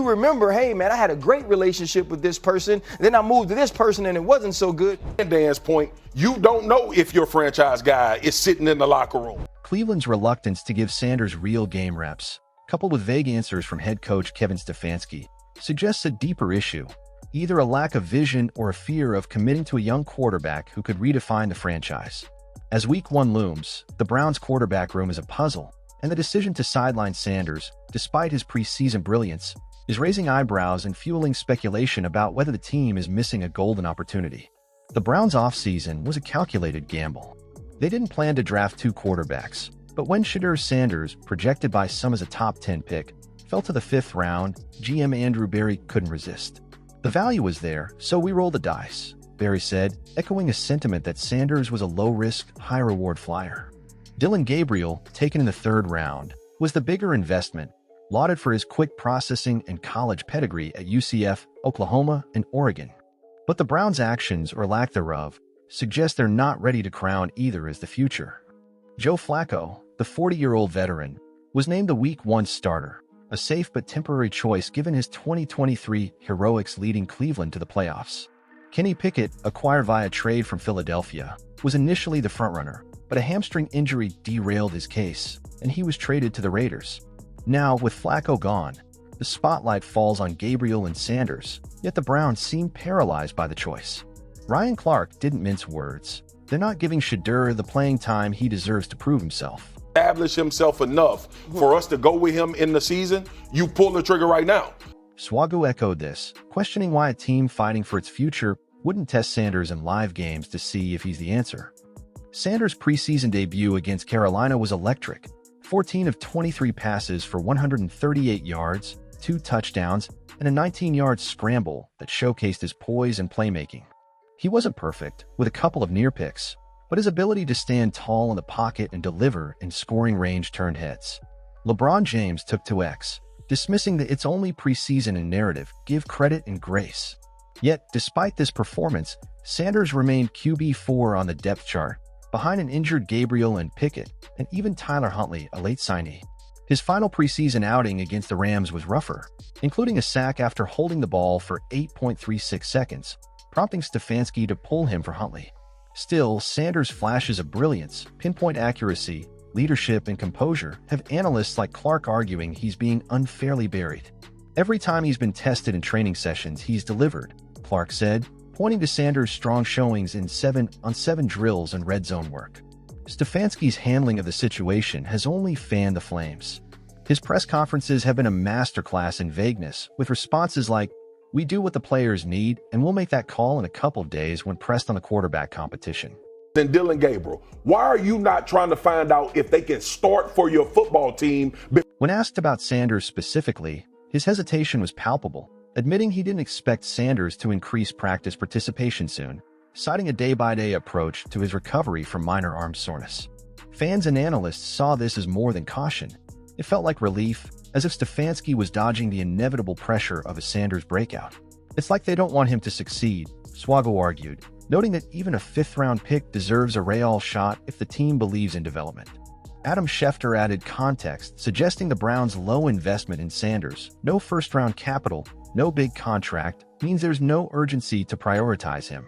You remember, hey man, I had a great relationship with this person, then I moved to this person and it wasn't so good. And Dan's point, you don't know if your franchise guy is sitting in the locker room. Cleveland's reluctance to give Sanders real game reps, coupled with vague answers from head coach Kevin Stefanski, suggests a deeper issue, either a lack of vision or a fear of committing to a young quarterback who could redefine the franchise. As Week 1 looms, the Browns' quarterback room is a puzzle, and the decision to sideline Sanders, despite his preseason brilliance, is raising eyebrows and fueling speculation about whether the team is missing a golden opportunity. The Browns' offseason was a calculated gamble. They didn't plan to draft 2 quarterbacks, but when Shedeur Sanders, projected by some as a top 10 pick, fell to the 5th round, GM Andrew Berry couldn't resist. The value was there, so we rolled the dice, Berry said, echoing a sentiment that Sanders was a low-risk, high-reward flyer. Dillon Gabriel, taken in the 3rd round, was the bigger investment, lauded for his quick processing and college pedigree at UCF, Oklahoma, and Oregon. But the Browns' actions, or lack thereof, suggest they're not ready to crown either as the future. Joe Flacco, the 40-year-old veteran, was named the Week 1 starter, a safe but temporary choice given his 2023 heroics leading Cleveland to the playoffs. Kenny Pickett, acquired via trade from Philadelphia, was initially the frontrunner, but a hamstring injury derailed his case, and he was traded to the Raiders. Now, with Flacco gone, the spotlight falls on Gabriel and Sanders, yet the Browns seem paralyzed by the choice. Ryan Clark didn't mince words. They're not giving Shedeur the playing time he deserves to prove himself. Establish himself enough for us to go with him in the season, you pull the trigger right now. Swagu echoed this, questioning why a team fighting for its future wouldn't test Sanders in live games to see if he's the answer. Sanders' preseason debut against Carolina was electric. 14 of 23 passes for 138 yards, 2 touchdowns, and a 19-yard scramble that showcased his poise and playmaking. He wasn't perfect, with a couple of near picks, but his ability to stand tall in the pocket and deliver in scoring range turned heads. LeBron James took to X, dismissing the "it's only preseason" and narrative, give credit and grace. Yet, despite this performance, Sanders remained QB4 on the depth chart, behind an injured Gabriel and Pickett, and even Tyler Huntley, a late signee. His final preseason outing against the Rams was rougher, including a sack after holding the ball for 8.36 seconds, prompting Stefanski to pull him for Huntley. Still, Sanders' flashes of brilliance, pinpoint accuracy, leadership, and composure have analysts like Clark arguing he's being unfairly buried. Every time he's been tested in training sessions, he's delivered, Clark said, pointing to Sanders' strong showings in 7-on-7 drills and red zone work. Stefanski's handling of the situation has only fanned the flames. His press conferences have been a masterclass in vagueness, with responses like, "We do what the players need, and we'll make that call in a couple of days" when pressed on the quarterback competition. And Dillon Gabriel, why are you not trying to find out if they can start for your football team? When asked about Sanders specifically, his hesitation was palpable, admitting he didn't expect Sanders to increase practice participation soon, citing a day-by-day approach to his recovery from minor arm soreness. Fans and analysts saw this as more than caution. It felt like relief, as if Stefanski was dodging the inevitable pressure of a Sanders breakout. It's like they don't want him to succeed, Swagu argued, noting that even a 5th-round pick deserves a real shot if the team believes in development. Adam Schefter added context, suggesting the Browns' low investment in Sanders, no first-round capital, no big contract, means there's no urgency to prioritize him.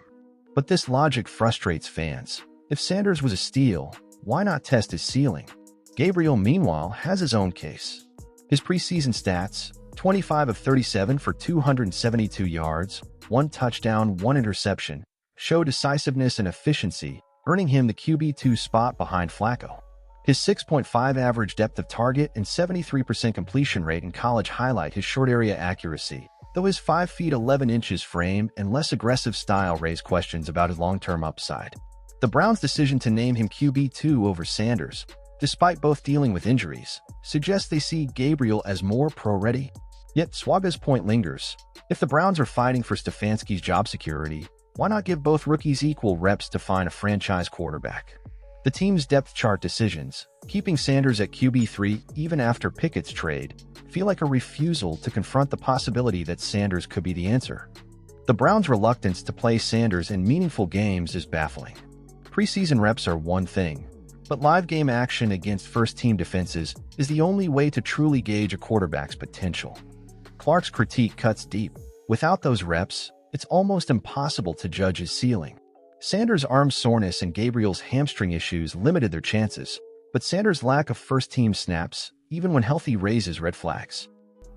But this logic frustrates fans. If Sanders was a steal, why not test his ceiling? Gabriel, meanwhile, has his own case. His preseason stats, 25 of 37 for 272 yards, 1 touchdown, 1 interception, show decisiveness and efficiency, earning him the QB2 spot behind Flacco. His 6.5 average depth of target and 73% completion rate in college highlight his short area accuracy, though his 5 feet 11 inches frame and less aggressive style raise questions about his long-term upside. The Browns' decision to name him QB2 over Sanders, despite both dealing with injuries, suggests they see Gabriel as more pro-ready. Yet Swagu's point lingers. If the Browns are fighting for Stefanski's job security, why not give both rookies equal reps to find a franchise quarterback? The team's depth chart decisions, keeping Sanders at QB3 even after Pickett's trade, feel like a refusal to confront the possibility that Sanders could be the answer. The Browns' reluctance to play Sanders in meaningful games is baffling. Preseason reps are one thing, but live game action against first-team defenses is the only way to truly gauge a quarterback's potential. Clark's critique cuts deep. Without those reps, it's almost impossible to judge his ceiling. Sanders' arm soreness and Gabriel's hamstring issues limited their chances, but Sanders' lack of first-team snaps, even when healthy, raises red flags.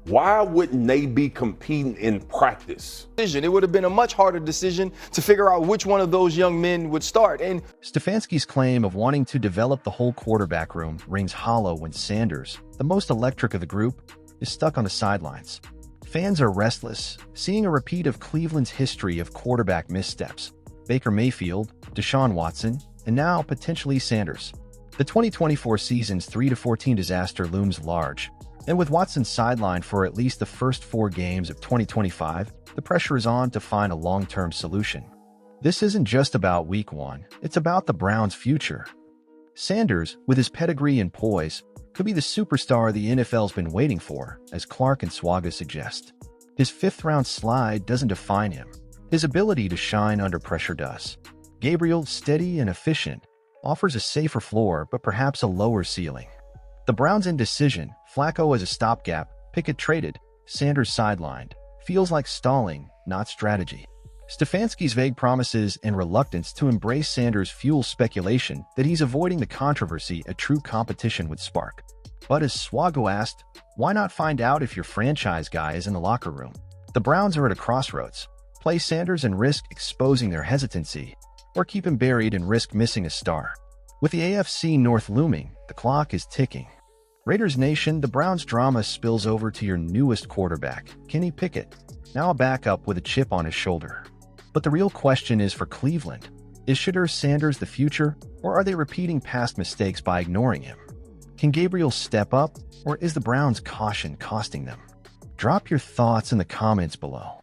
Why wouldn't they be competing in practice? It would have been a much harder decision to figure out which one of those young men would start. And Stefanski's claim of wanting to develop the whole quarterback room rings hollow when Sanders, the most electric of the group, is stuck on the sidelines. Fans are restless, seeing a repeat of Cleveland's history of quarterback missteps. Baker Mayfield, Deshaun Watson, and now potentially Sanders. The 2024 season's 3-14 disaster looms large, and with Watson sidelined for at least the first 4 games of 2025, the pressure is on to find a long-term solution. This isn't just about Week 1, it's about the Browns' future. Sanders, with his pedigree and poise, could be the superstar the NFL's been waiting for, as Clark and Swagu suggest. His 5th-round slide doesn't define him. His ability to shine under pressure does. Gabriel, steady and efficient, offers a safer floor but perhaps a lower ceiling. The Browns' indecision, Flacco as a stopgap, Pickett traded, Sanders sidelined, feels like stalling, not strategy. Stefanski's vague promises and reluctance to embrace Sanders fuel speculation that he's avoiding the controversy a true competition would spark. But as Swagu asked, why not find out if your franchise guy is in the locker room? The Browns are at a crossroads. Play Sanders and risk exposing their hesitancy, or keep him buried and risk missing a star. With the AFC North looming, the clock is ticking. Raiders Nation, the Browns drama spills over to your newest quarterback, Kenny Pickett, now a backup with a chip on his shoulder. But the real question is for Cleveland. Is Shedeur Sanders the future, or are they repeating past mistakes by ignoring him? Can Gabriel step up, or is the Browns' caution costing them? Drop your thoughts in the comments below.